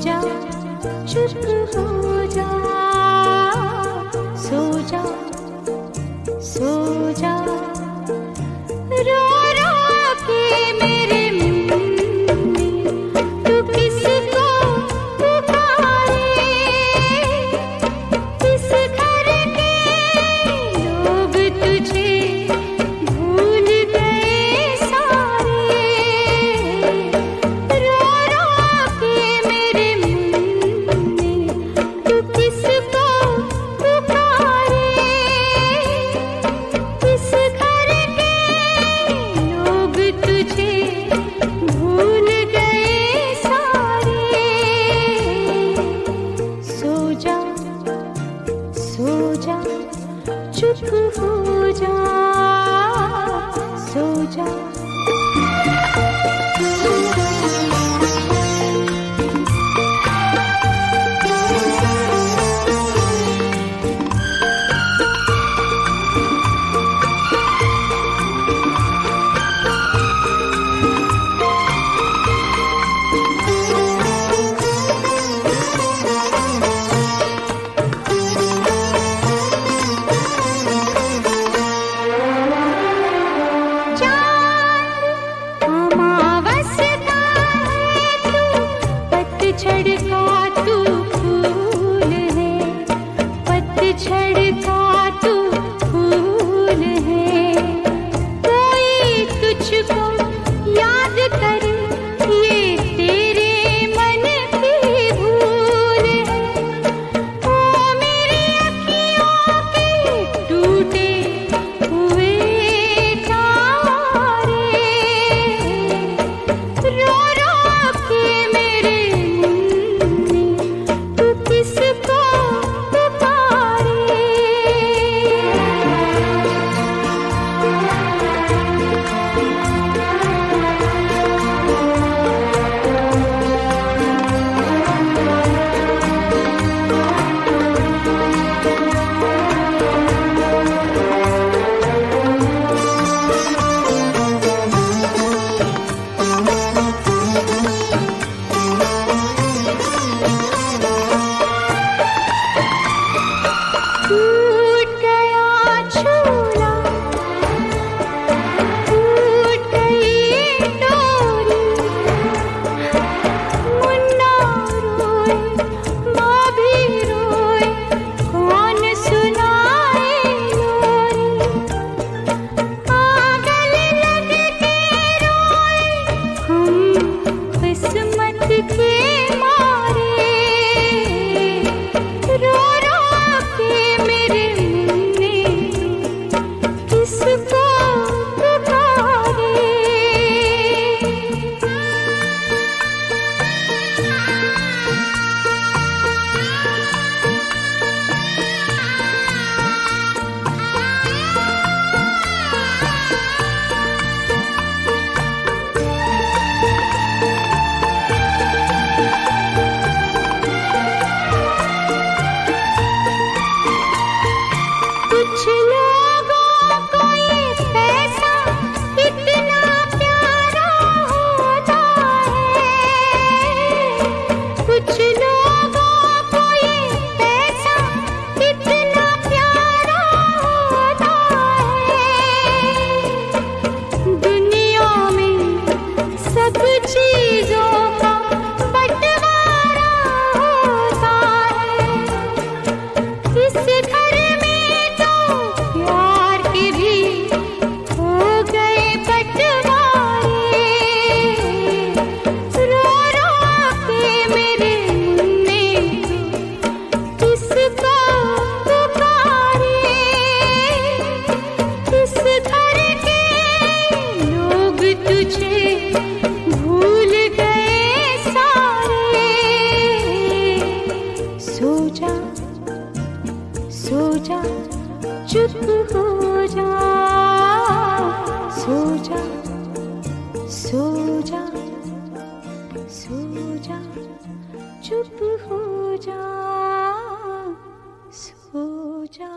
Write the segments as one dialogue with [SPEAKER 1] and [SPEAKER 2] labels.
[SPEAKER 1] जा, चुप हो जा, सो जा, सो जा, रो रो के मेरे मन में तू किसको पुकारे, इस घर के लोग तुझे भूल गए सारे, रो रो के मेरे मन में तू किसको पुकारे, इस घर के लोग तुझे भूल गए सारे, सो जा, सो जा, चुप हो जा, सो जा। पतझड़ का तू फूल है, पतझड़ का तू फूल है, कोई तुझको याद करे ये तेरे मन की भूल है, ओ मेरी अखियों के टूटे हुए तारे, रो रो के मेरे किसको पुकारे, टूट गया झूला, टूट गई डोरी, मुन्ना रोए, माँ भी रोए, कौन सुनाए लोरी, पागल लग के रोए हम किस्मत के मारे, रो रो के मेरे मन में किसको पुकारे, कुछ लोगों को ये पैसा इतना प्यारा होता है, कुछ लोगों को ये पैसा इतना प्यारा होता है, दुनिया में सब चीजों का बंटवारा होता है, इस घर में तो प्यार के भी हो गए बंटवारे, रो रो के मेरे मन में किसको पुकारे, इस घर के लोग तुझे भूल गए सारे, सो जा, सो जा, चुप हो जा, सो जा, सो जा, सो जा, चुप हो जा, सो जा।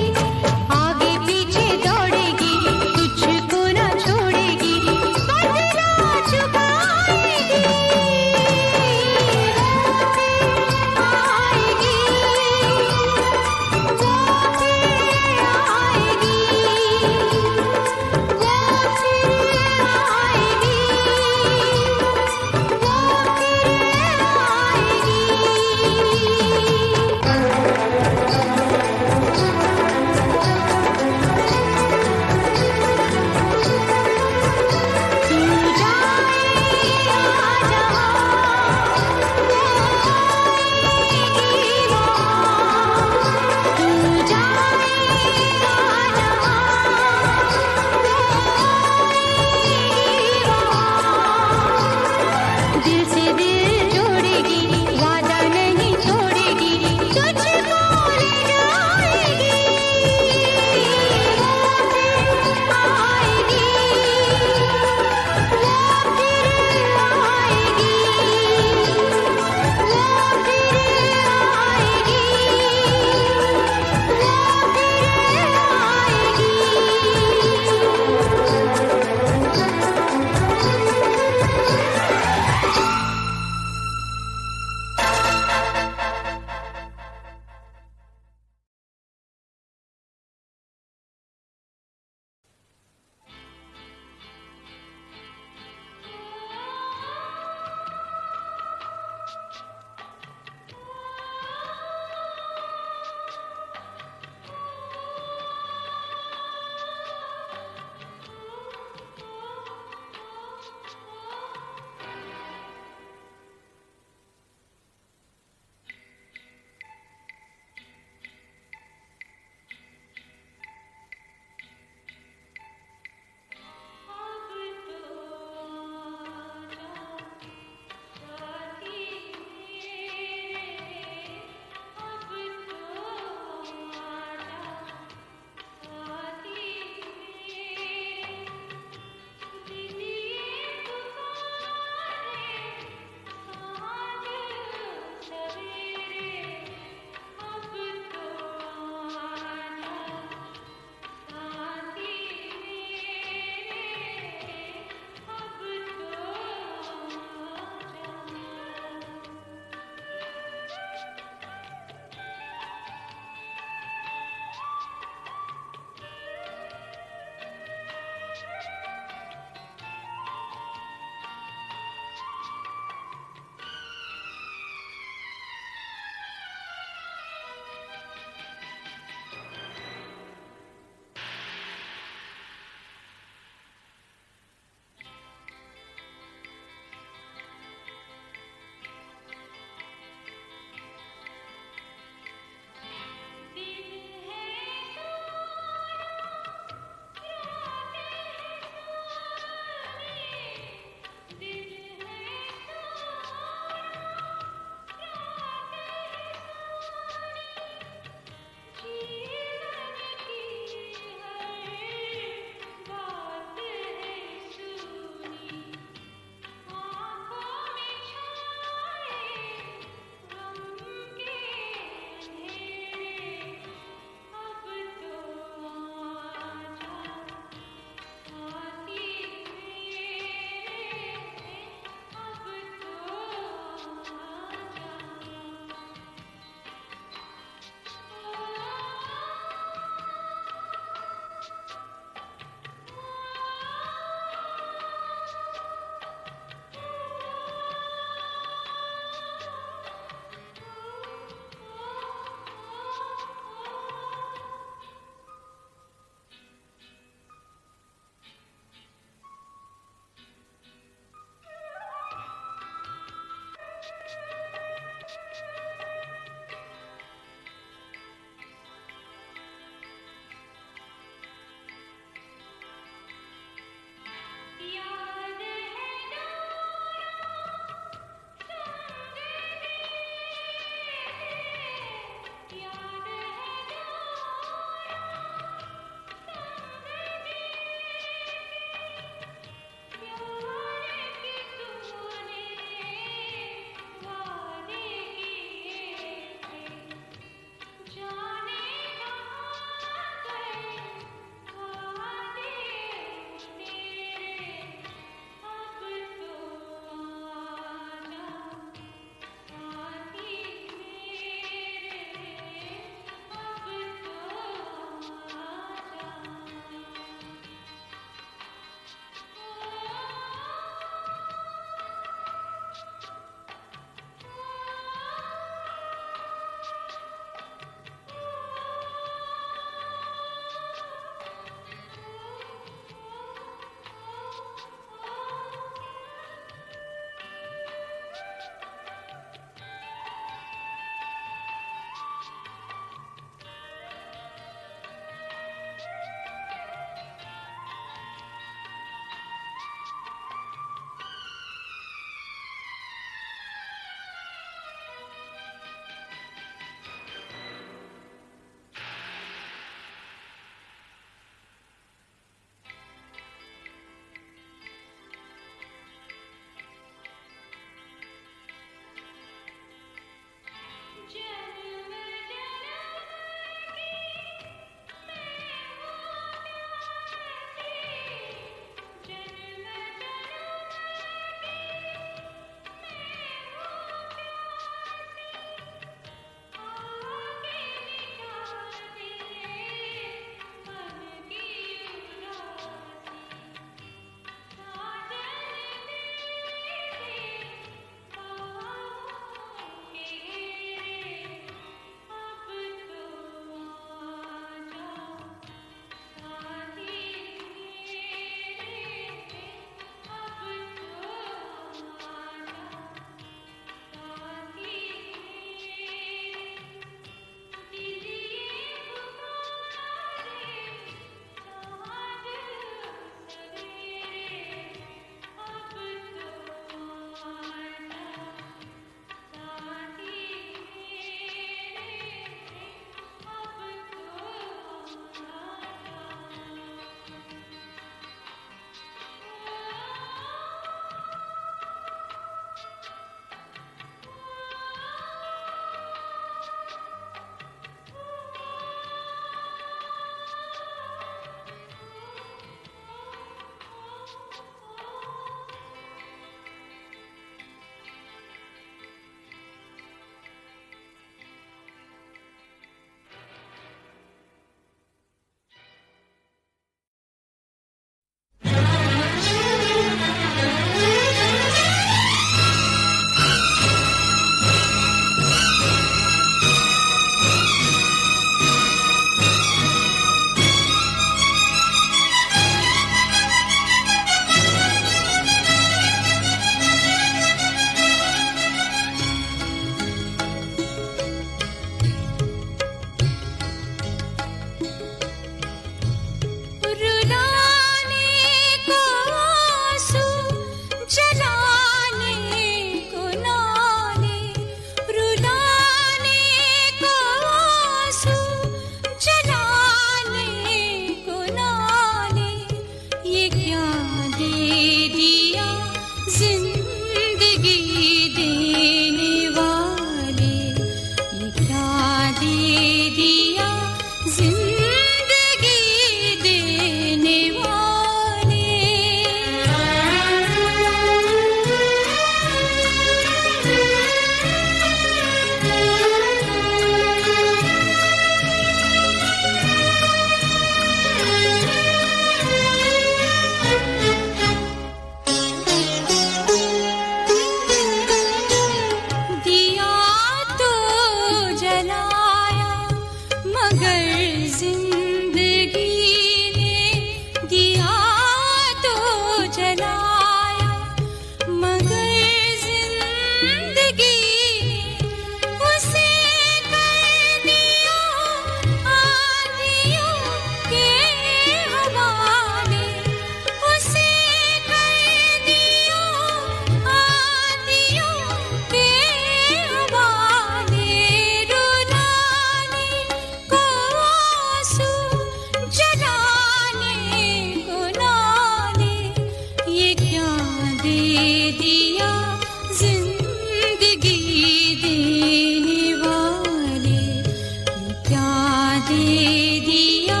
[SPEAKER 1] दे दिया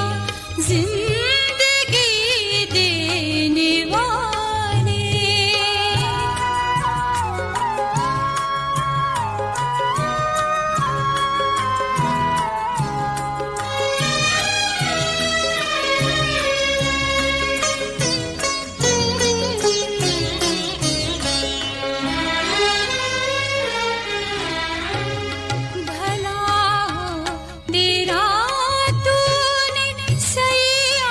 [SPEAKER 1] जिंदगी देने वाले। भला हो तेरा तूने सही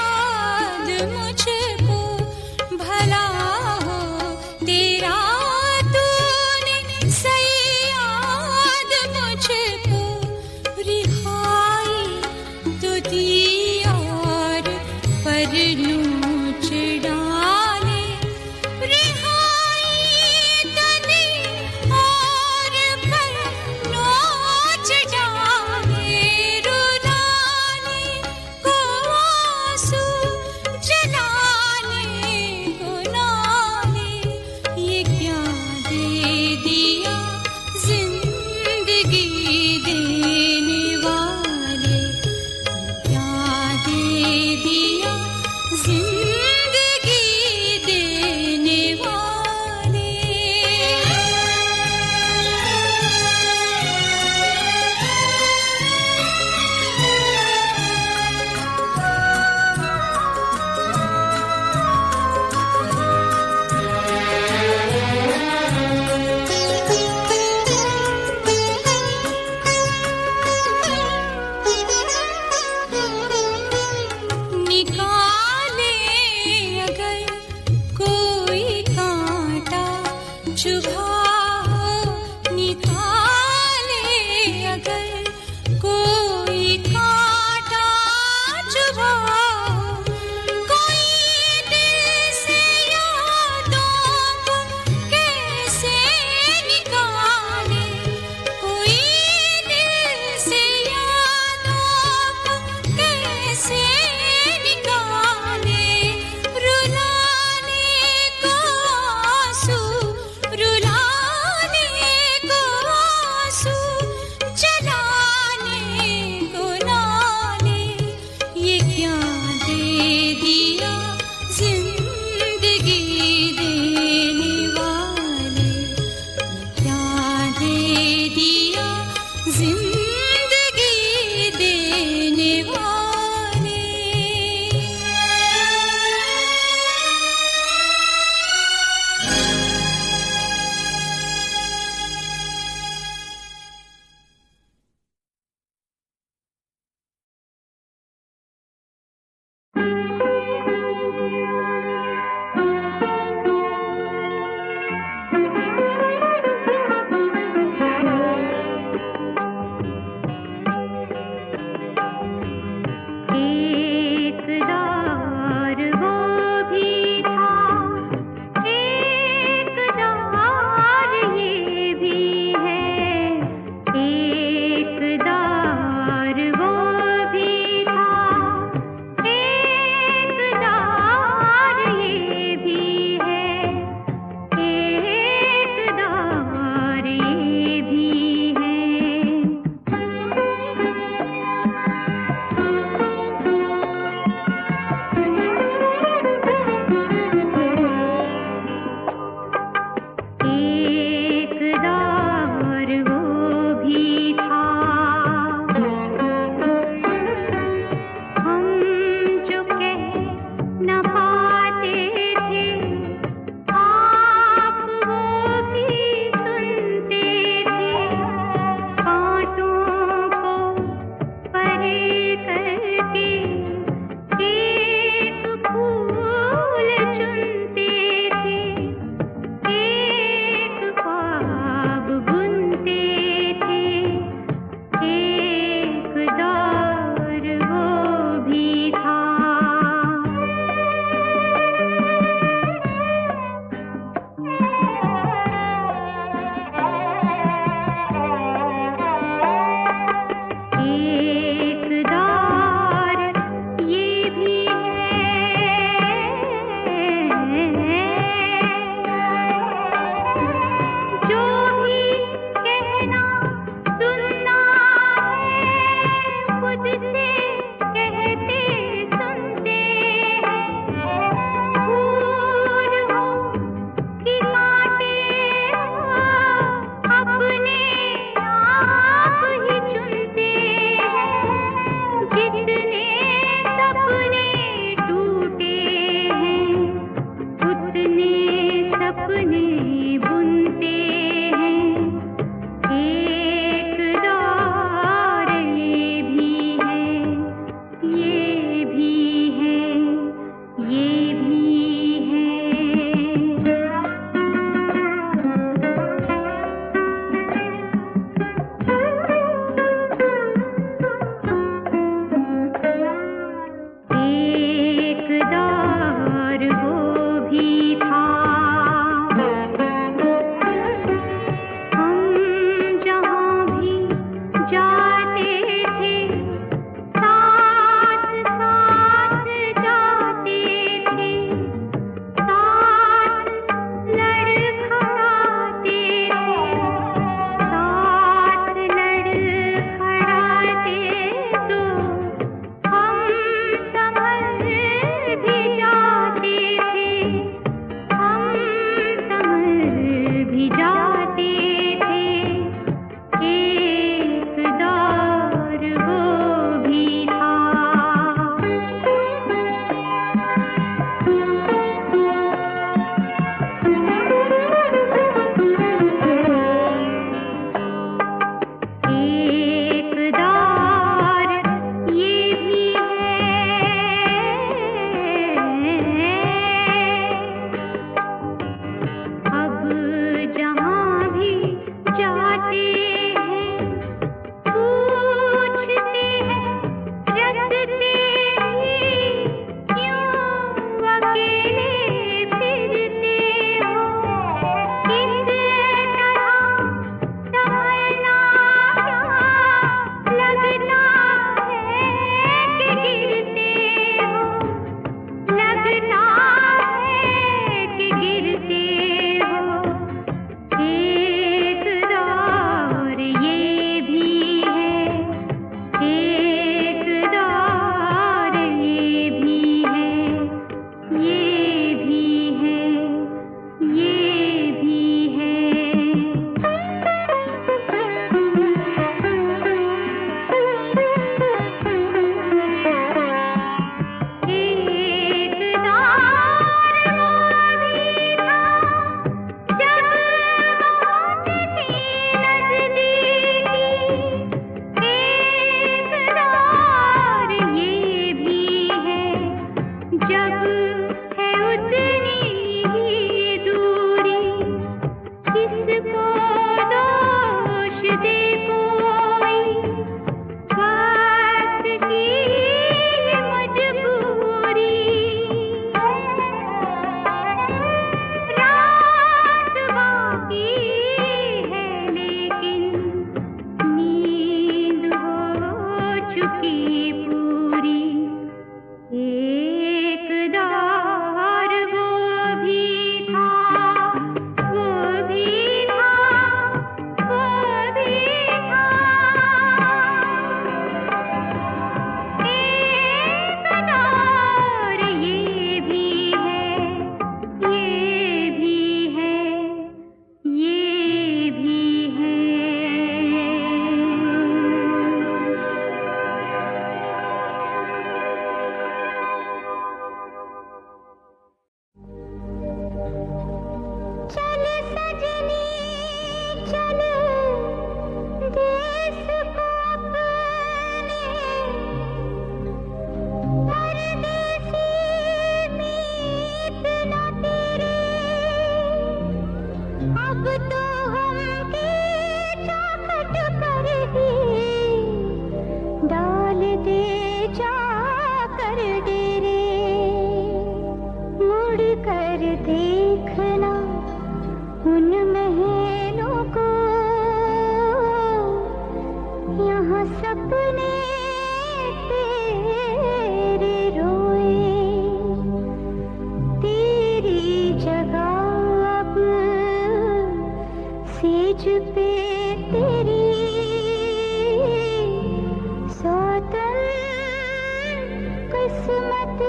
[SPEAKER 2] किस्मत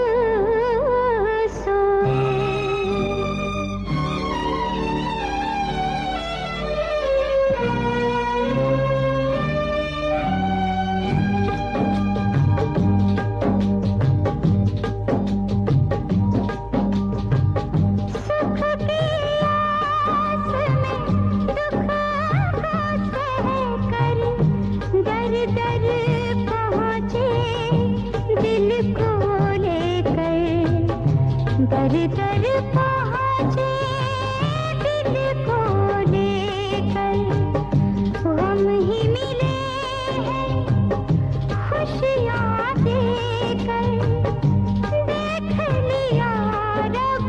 [SPEAKER 2] दर दर पहुँचे दिल को लेकर हम ही मिले हैं खुशियाँ देकर देख लिया रब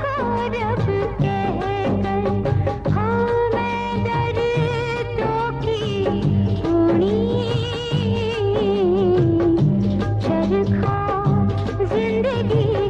[SPEAKER 2] को रब कहकर हाँ मैं दर्दों की ऊनी चरखा जिंदगी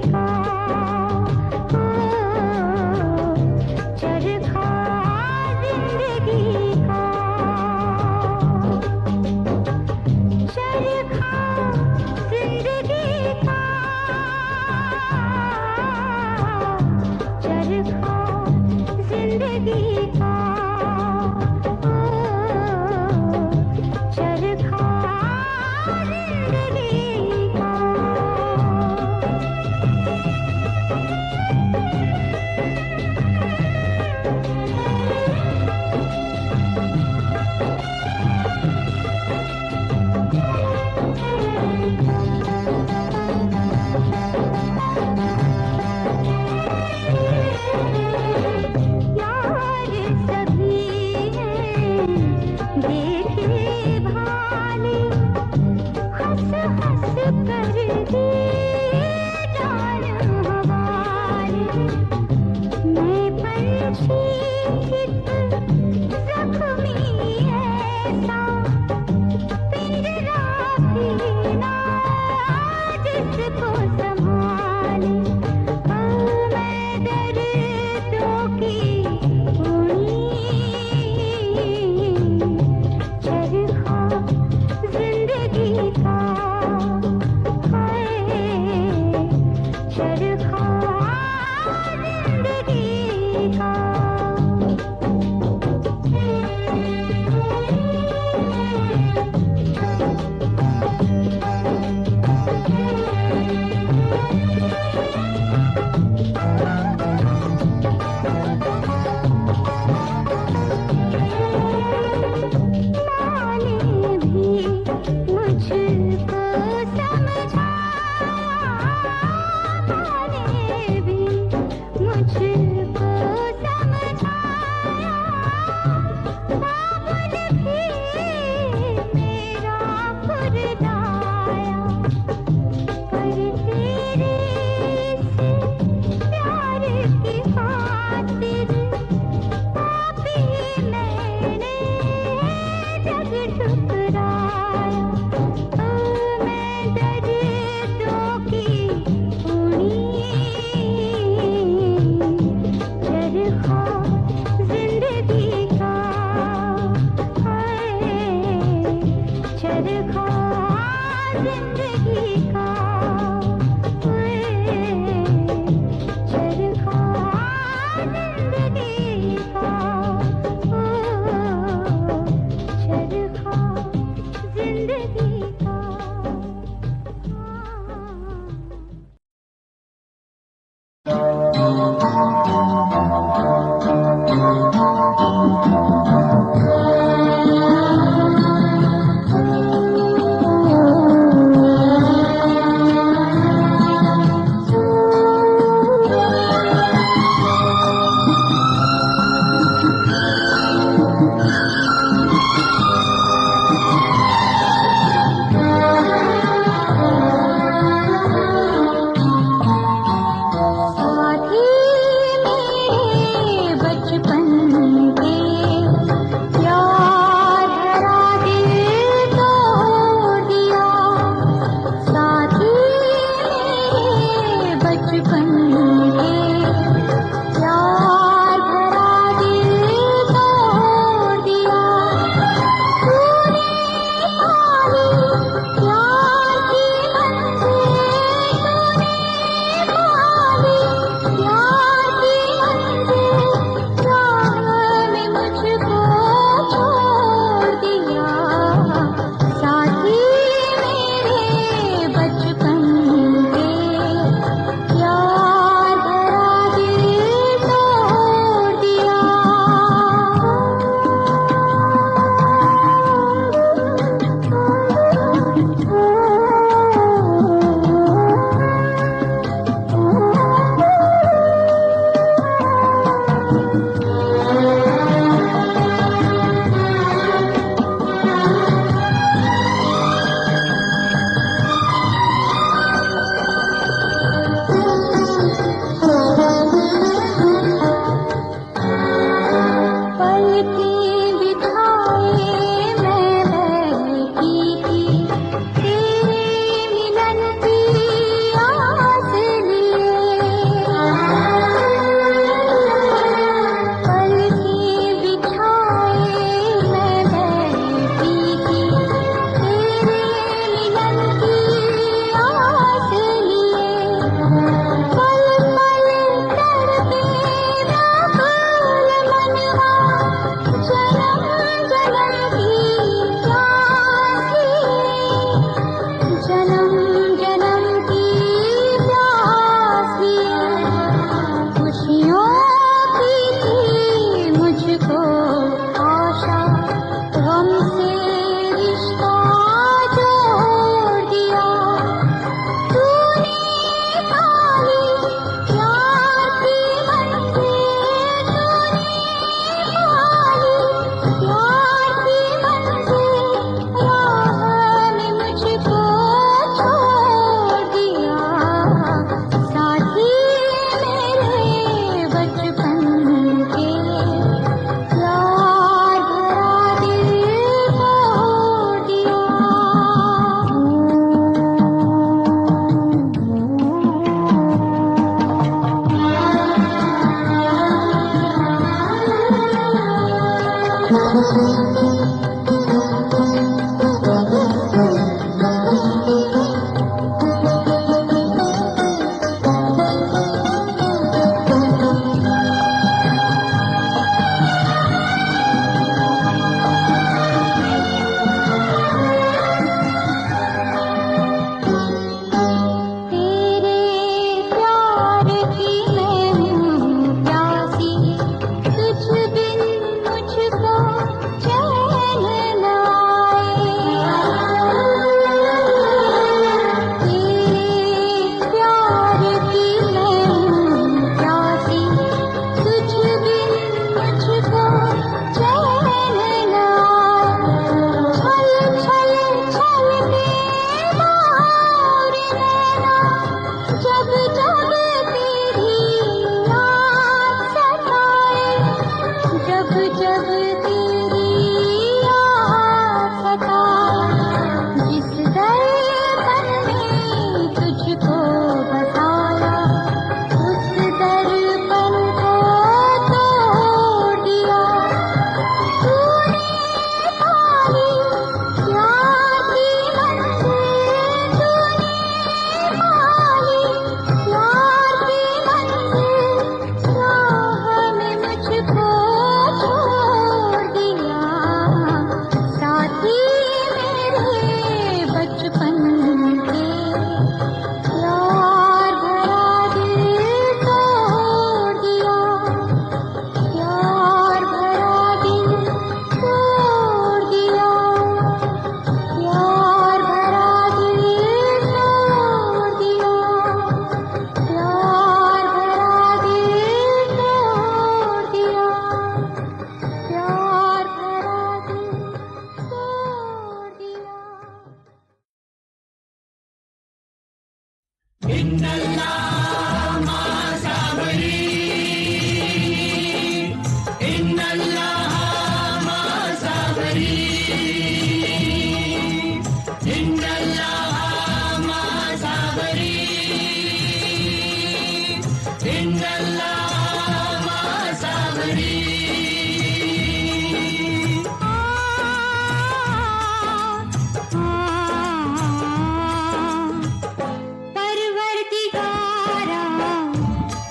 [SPEAKER 2] परवरदिगारा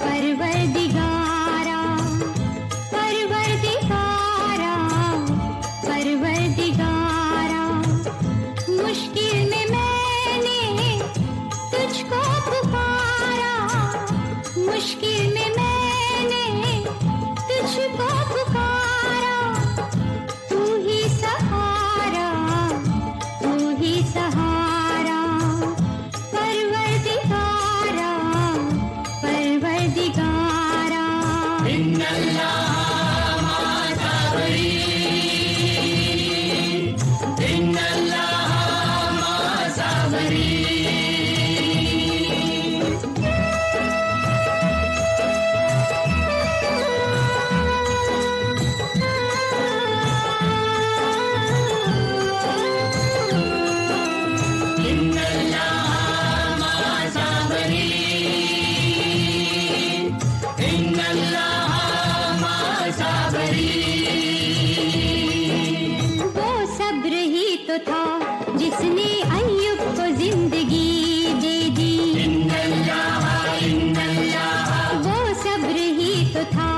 [SPEAKER 2] परवरदिगारा परवरदिगारा परवरदिगारा मुश्किल में मैंने तुझको पुकारा, मुश्किल में मैंने तुझको पुकारा, तू ही सहारा, तू ही सहारा, परवरदिगारा परवरदिगारा। वो सब्र ही तो था जिसने अय्यूब को जिंदगी दे दी, वो सब्र ही तो था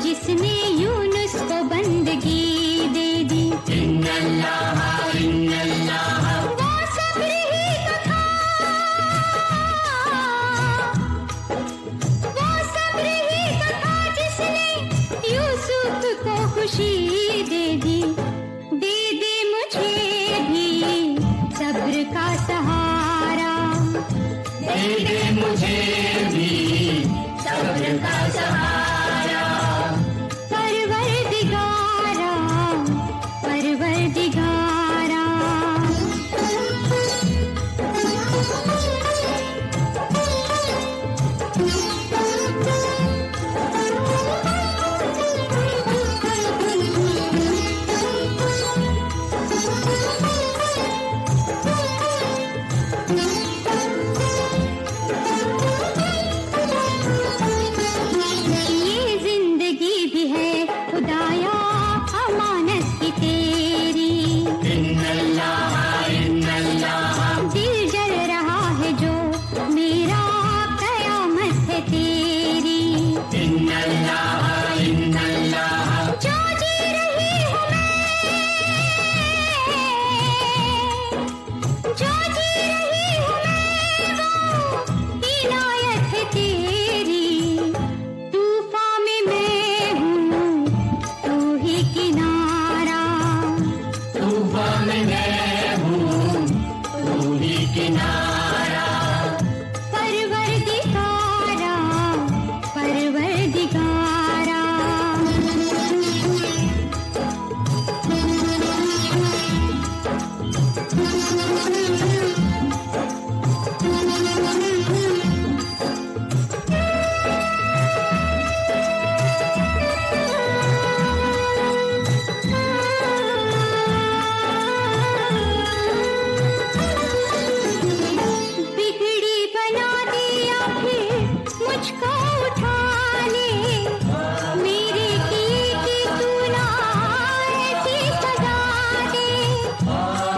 [SPEAKER 2] जिसने यूनुस को बंदगी दे दी, वो सब्र ही तो था, वो सब्र ही तो था जिसने यूसुफ को खुशी दे दी। दे दे मुझे भी सब्र का सहारा, दे दे मुझे भी सब्र का सहारा, परवरदिगारा परवरदिगारा। ये जिंदगी भी है खुदाया अमानत की तेरी, दिल जल रहा है जो मेरा कयामत है तेरी, जो जी रही हूँ मैं, जो जी रही हूँ मैं वो इनायत है तेरी। तूफान में मैं हूँ तू ही किनारा, तूफान में मैं हूँ तू ही किनारा, परवरदिगारा परवरदिगारा। बिगड़ी बना दिया फिर मुझको उठा ले, मेरे किए की तू ना ऐसी सजा दे,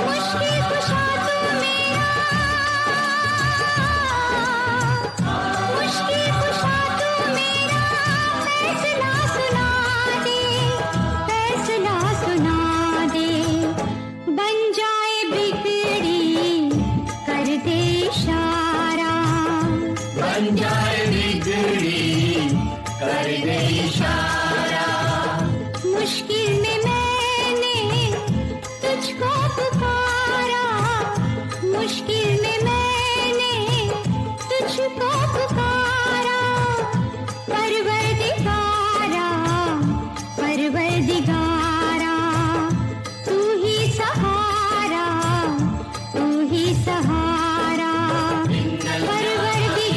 [SPEAKER 2] मुश्किल कुशा तू मेरा, मुश्किल कुशा तू मेरा, फैसला सुना दे, फैसला सुना दे, बन जाए बिगड़ी कर दे इशारा, बन जाए बिगड़ी कर दे इशारा। मुश्किल में मैंने तुझको पुकारा, मुश्किल में मैंने तुझको पुकारा, परवरदिगारा परवरदिगारा। तू ही सहारा, तू ही सहारा, परवरदिगारा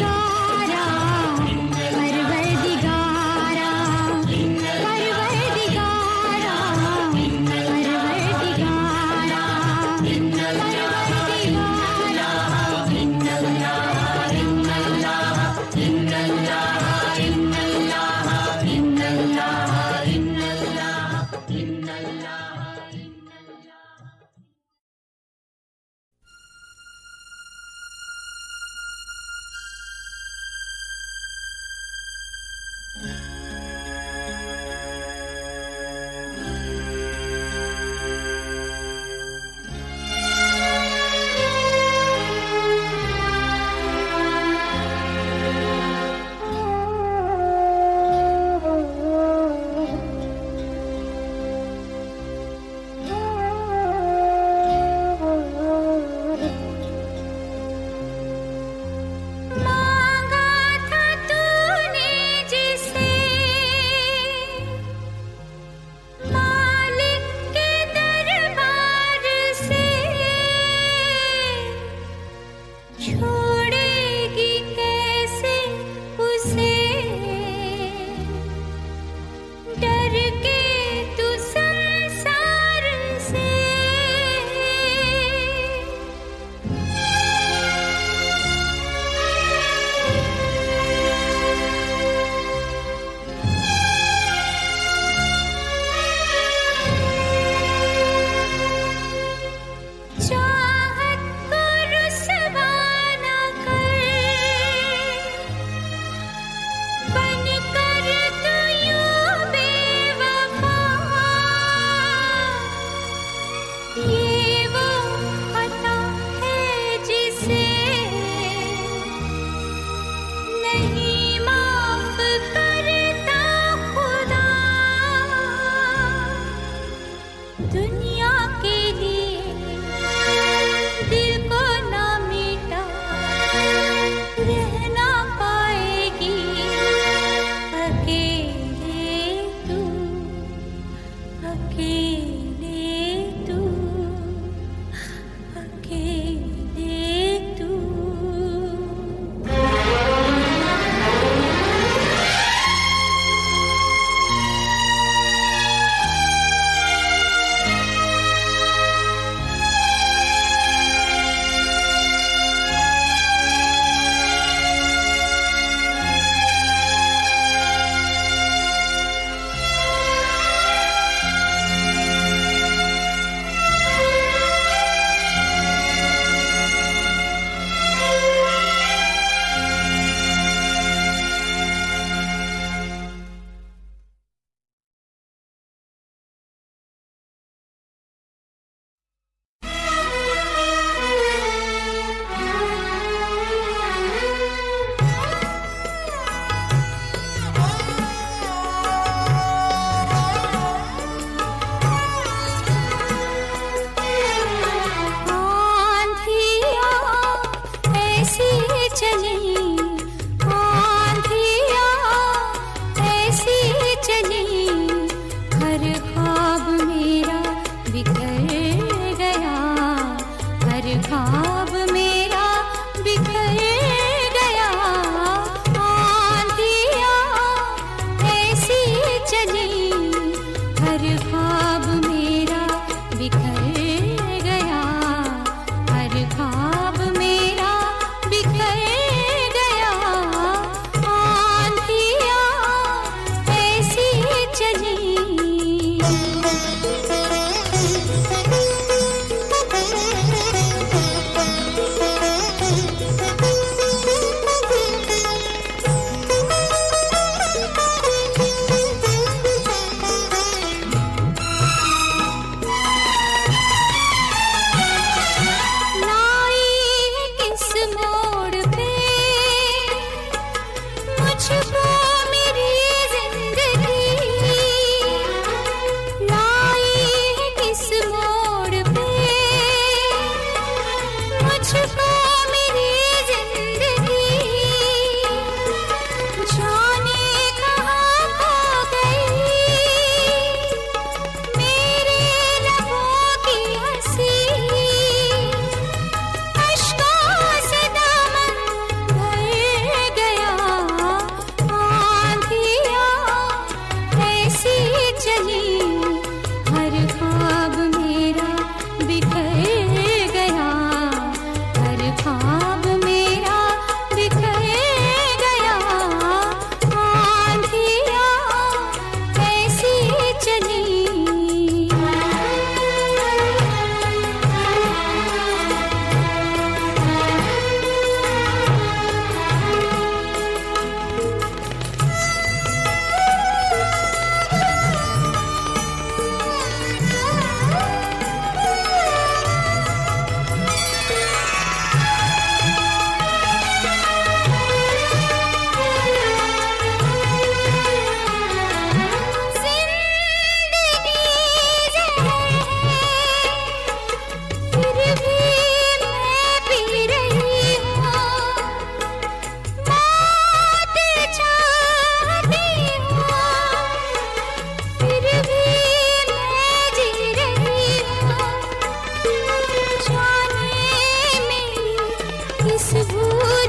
[SPEAKER 1] मांगा था तूने जिसे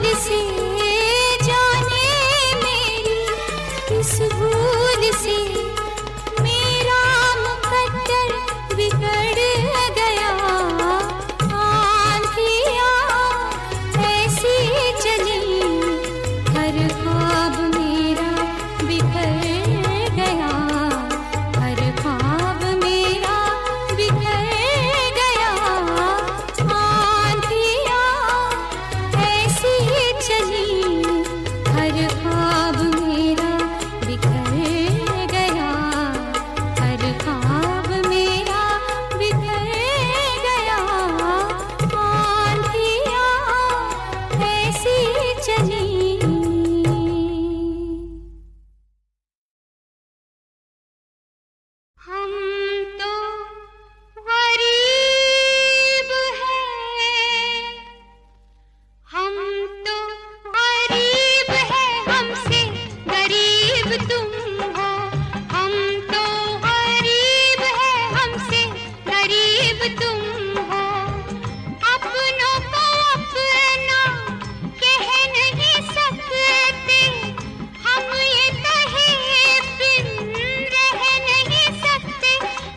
[SPEAKER 1] भूल से जाने मेरी किस भूल से मेरा मुकद्दर बिगड़ गया। आंधियाँ ऐसी चली हर ख्वाब मेरा बिखर गया। हर ख्वाब मेरा बिखर गया। आंधियाँ ऐसी चली हर ख्वाब मेरा बिखर गया। हर ख्वाब मेरा बिखर गया। आंधियाँ ऐसी चली। हम तो गरीब हैं। हम तो गरीब हैं। हमसे गरीब तुम हो। हम तो गरीब हैं। हमसे गरीब तुम हो। अपनों को अपना कह नहीं सकते। हम ये कहे बिन रह नहीं सकते।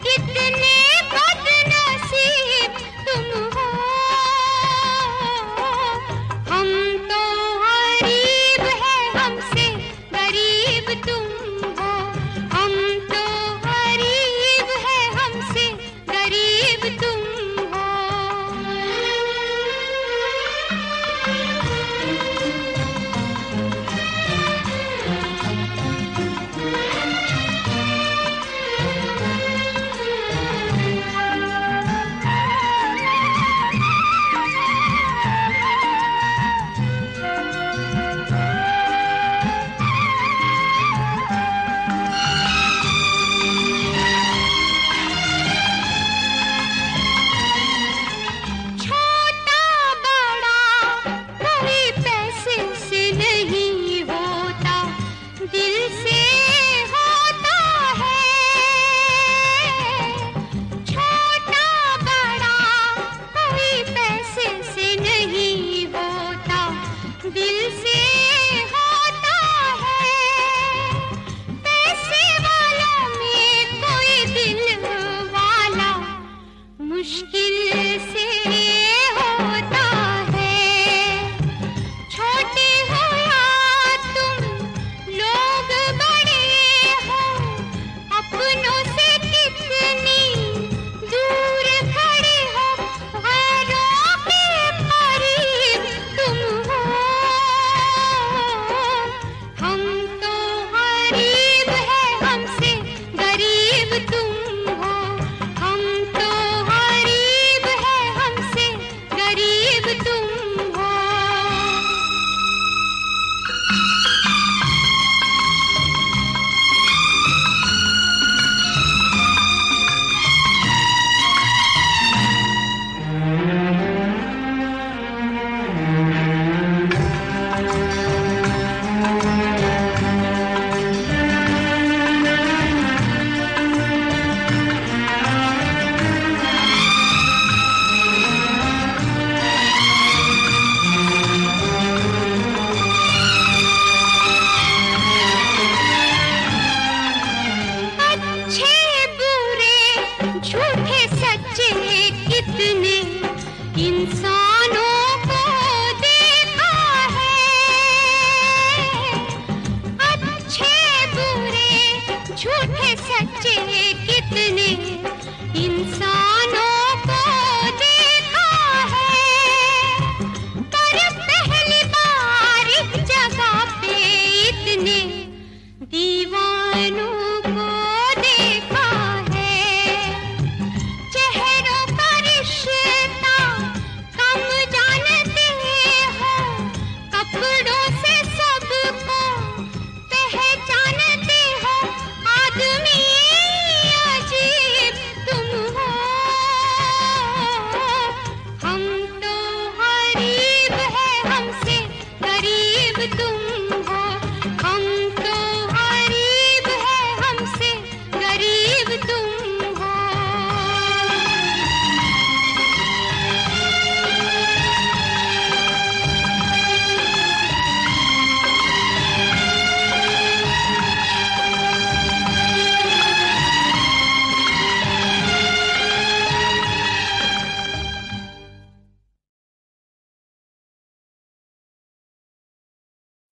[SPEAKER 1] कितने बदनसीब तुम हो। हम तो गरीब हैं। हमसे गरीब तुम हो। हम तो गरीब हैं। हमसे गरीब तुम हो। छोटा बड़ा कोई पैसे से नहीं होता। दिल से होता है। छोटा बड़ा कोई पैसे से नहीं होता। दिल से होता है। पैसे वालों में कोई दिल वाला मुश्किल से होता है। छोटे हो या तुम लोग बड़े हो। अपनों से कितनी दूर खड़े हो। गैरों के करीब तुम हो।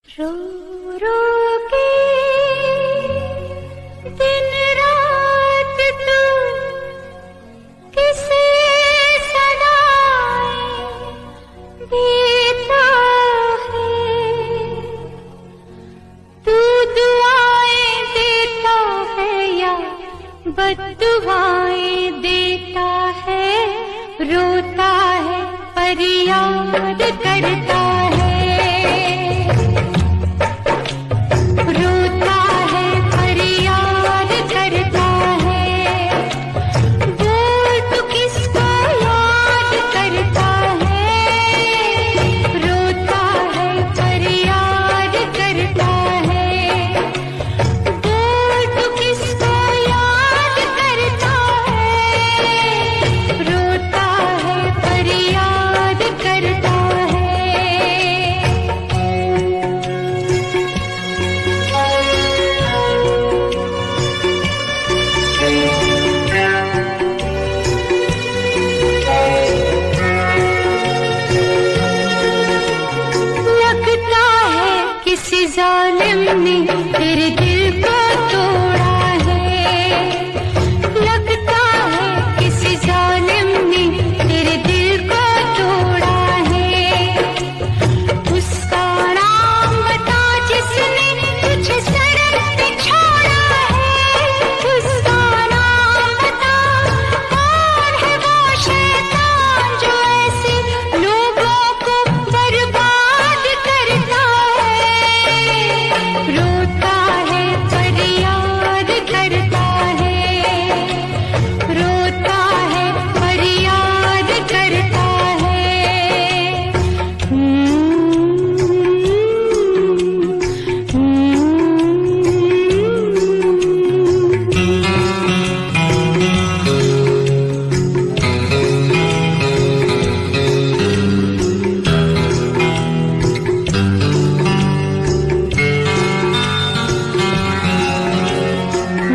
[SPEAKER 1] रो रो के दिन रात तू किसे सलाएं देता है, तू दुआएं देता है या बद्दुआएं देता है, रोता है पर याद करता है, रोता है पर याद करता है, बोल तू किसको याद करता है, रोता है पर याद करता है, बोल तू किसको याद करता है, रोता है पर याद करता है। लगता है किसी जालिम ने तेरे दिल को तोड़ा है, लगता है किसी जालिम ने तेरे दिल को तोड़ा है, उसका नाम बता जिसने तुझे सड़क पे छोड़ा है, उसका नाम बता कौन है वो शैतान जो ऐसे लोगों को बर्बाद करता है, रोता है पर याद करता है, रोता है पर याद करता है।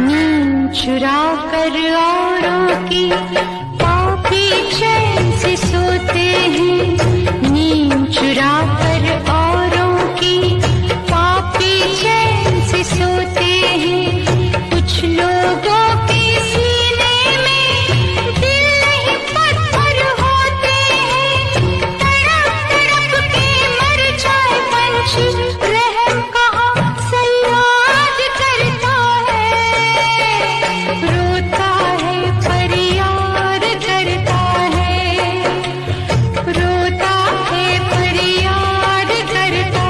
[SPEAKER 1] नींद चुरा कर औरों की पापी चैन से सोते हैं, नींद चुरा कर औरों की पापी चैन से सोते हैं, कुछ लोगों के सीने में दिल नहीं पत्थर होते हैं, तड़प तड़प के मर जाए पंछी, रहम कहाँ सयाद करता है, रोता है पर याद करता है, रोता है पर याद करता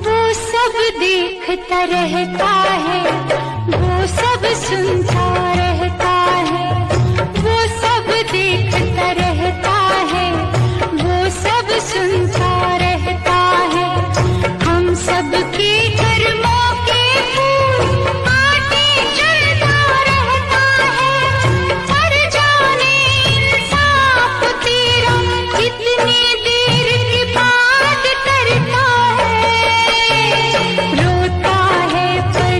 [SPEAKER 1] वो सब देखता रहता है, वो सब सुनता रहता है, वो सब देखता रहता है, वो सब सुनता रहता है, हम सब के कर्मों के फूल आगे चलता रहता है, पर जाने इंसाफ तेरा कितनी देर के बाद करता है, रोता है पर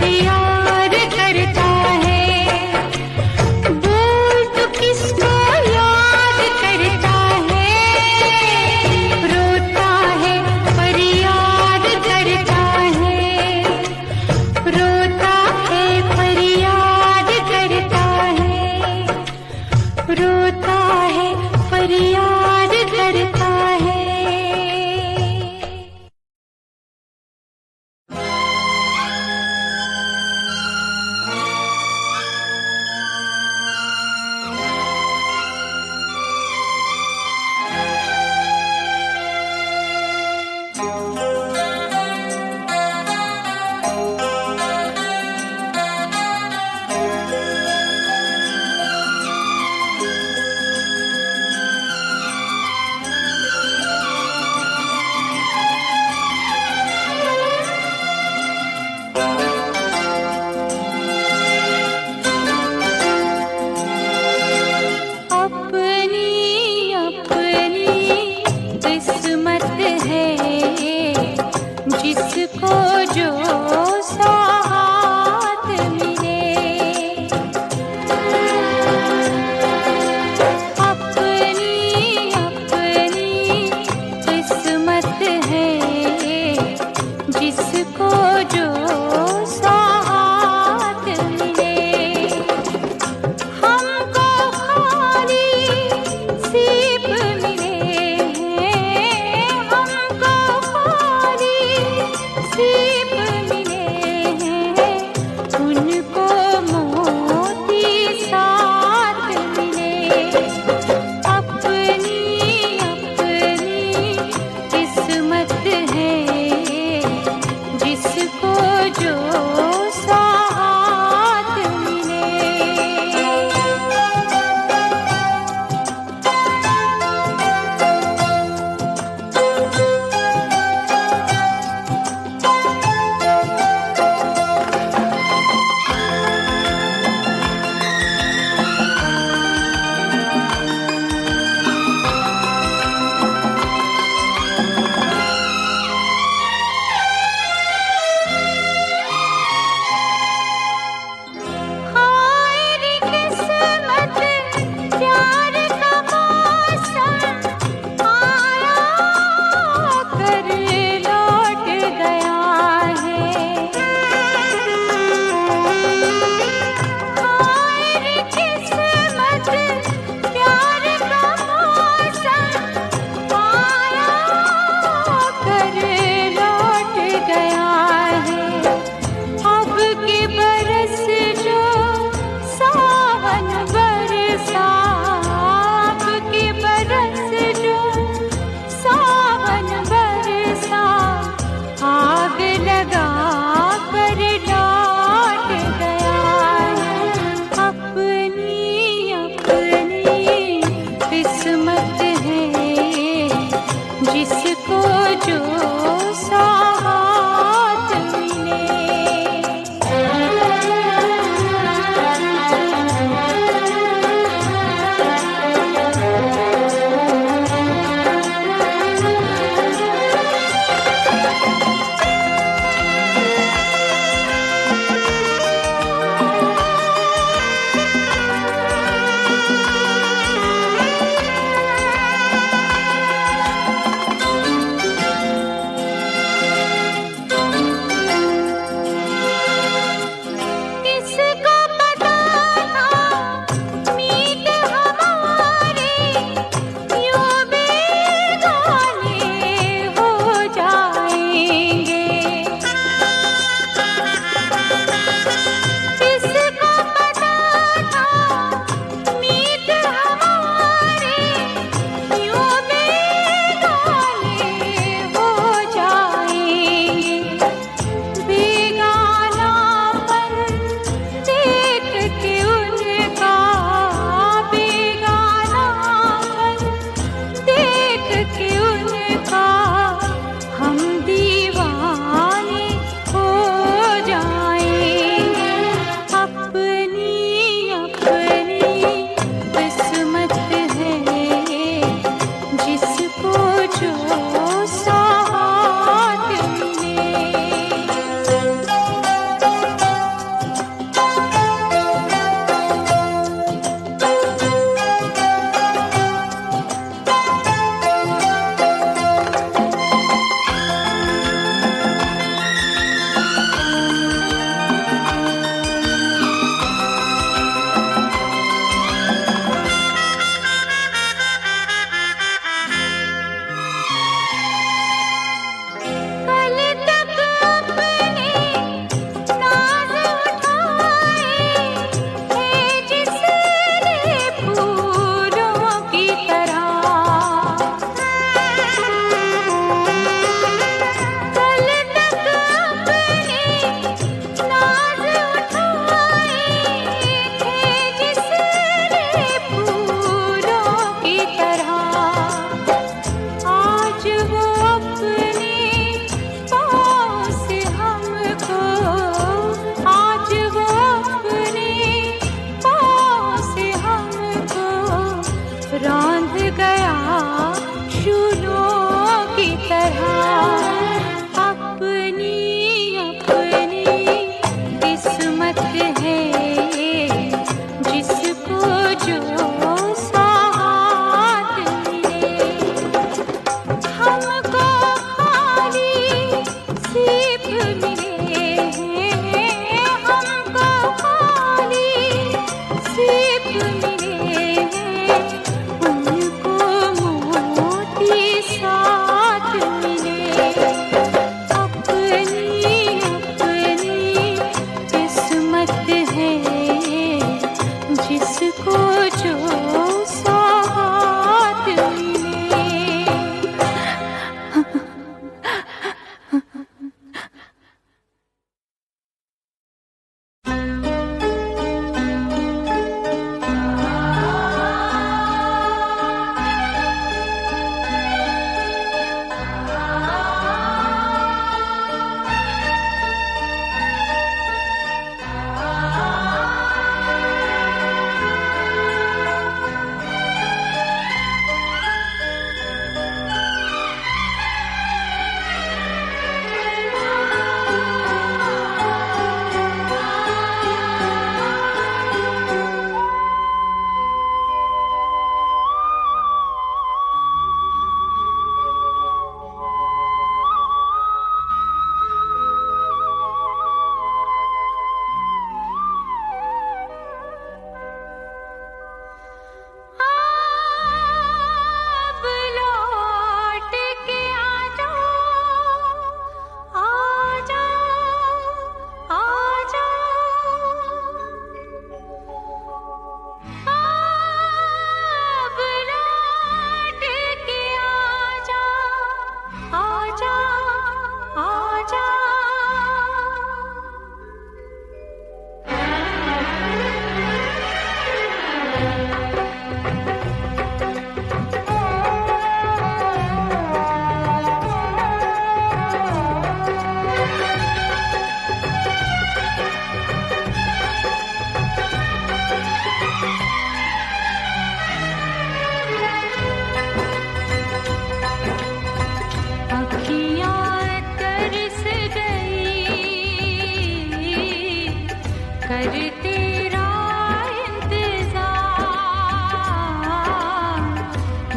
[SPEAKER 1] किस्मत है जिसको जो सौगात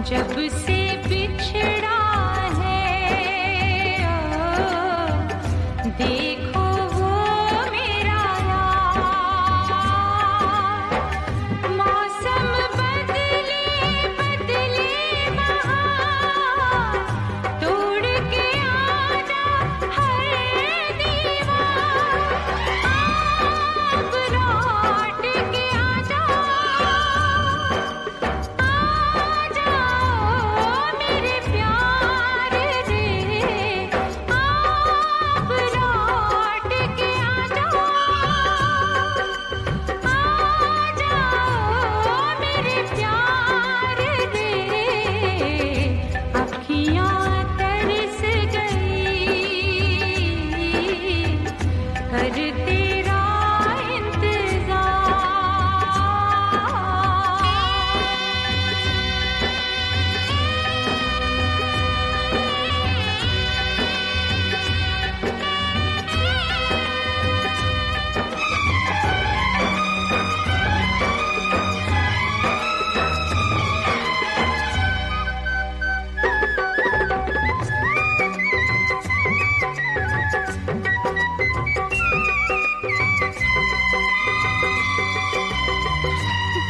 [SPEAKER 1] जब से बिछड़ा है देखो वो मेरा यार। मौसम बदले बदले बहार, तोड़ के आजा हर दीवार। अब लौट के आजा, मेरे प्यार रे। आप लौट के आ जाओ मेरे प्यार रे। अखियाँ तरस गई कर तेरा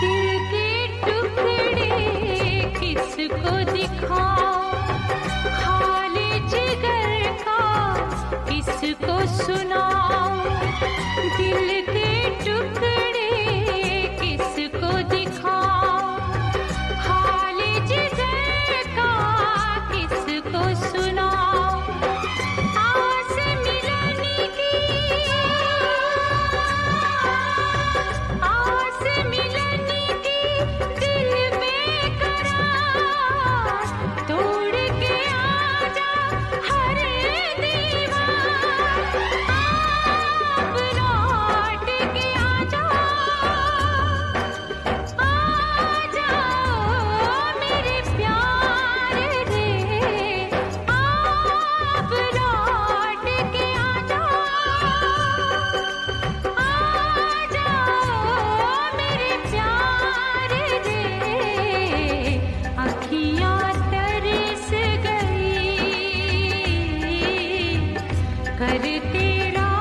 [SPEAKER 1] दिल के टुकड़े किसको दिखाऊं, हाल जिगर का किसको सुनाऊं। दिल के टुकड़े किसको दिखाऊं, हाल जिगर का किसको सुनाऊं। आस मिलने की, आस मिलने की दिल बेकरार, तोड़ के आजा हर दीवार। आप लौट के आ जाओ मेरे प्यार रे। आप लौट के आ जाओ मेरे प्यार रे। अखियाँ तरस गई कर तेरा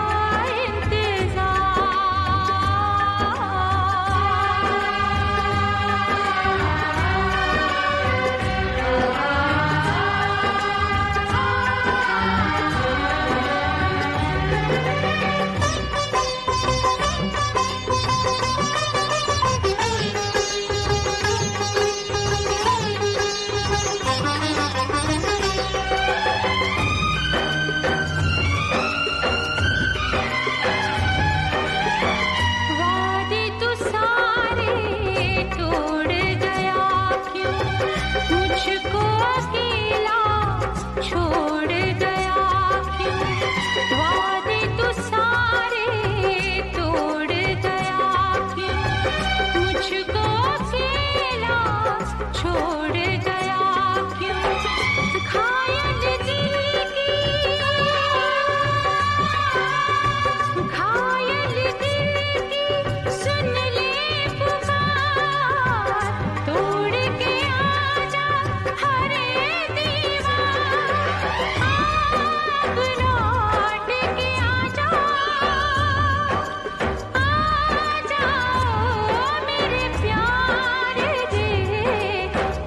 [SPEAKER 1] वादे तू सारे तोड़ गया क्यों, मुझको अकेला छोड़ गया क्यों। वादे तू सारे तोड़ गया क्यों, मुझको अकेला छोड़ गया क्यों। घायल दिल की, घायल दिल की सुन ले पुकार, तोड़ के आजा हर दीवार। आप लौट के आ जाओ मेरे प्यार रे।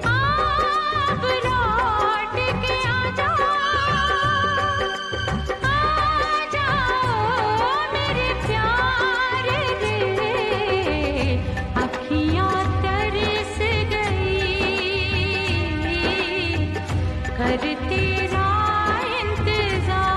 [SPEAKER 1] आप लौट के आ जाओ मेरे प्यार रे। अखियाँ तरस गई कर तेरा इंतजार।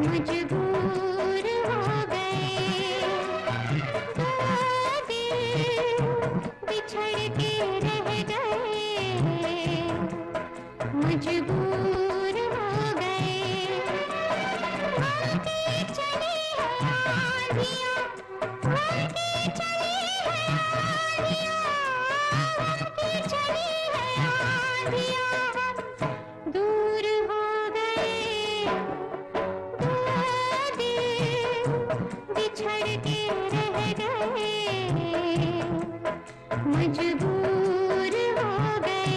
[SPEAKER 2] मजबूर हो गए। दो दिल बिछड़ के रह गए, मजबूर हो गए। बहती चली है आंधियाँ, बहती चली है आंधियाँ, बहती चली है आंधियाँ, दूर हो गए। दो दिल बिछड़ के रह गए, मजबूर हो गए।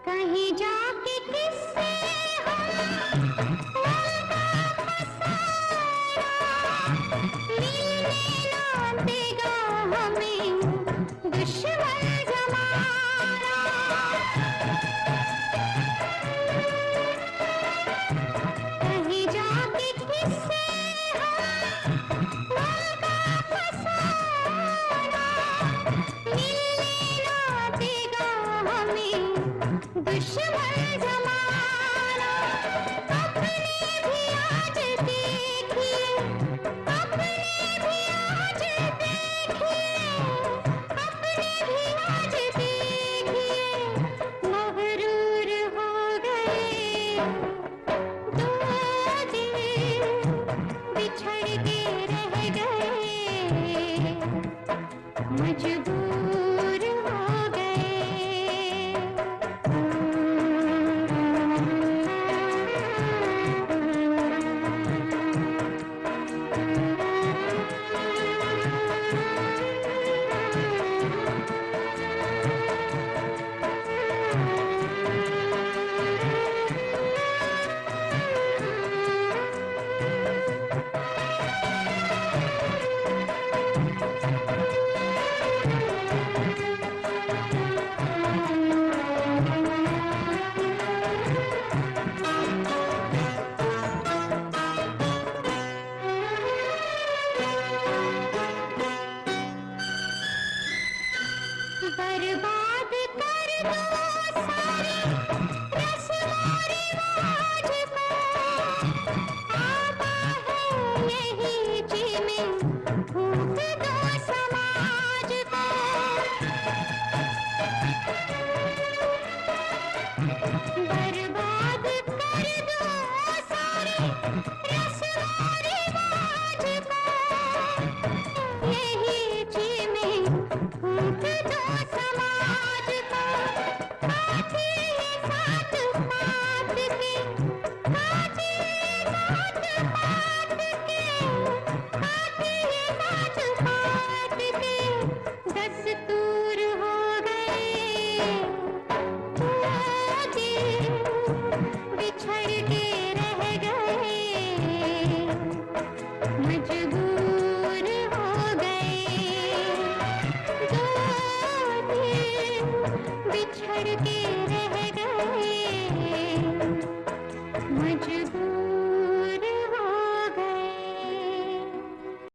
[SPEAKER 2] कहीं जाके किससे हम मिलने ना देगा हमें दुश्मन।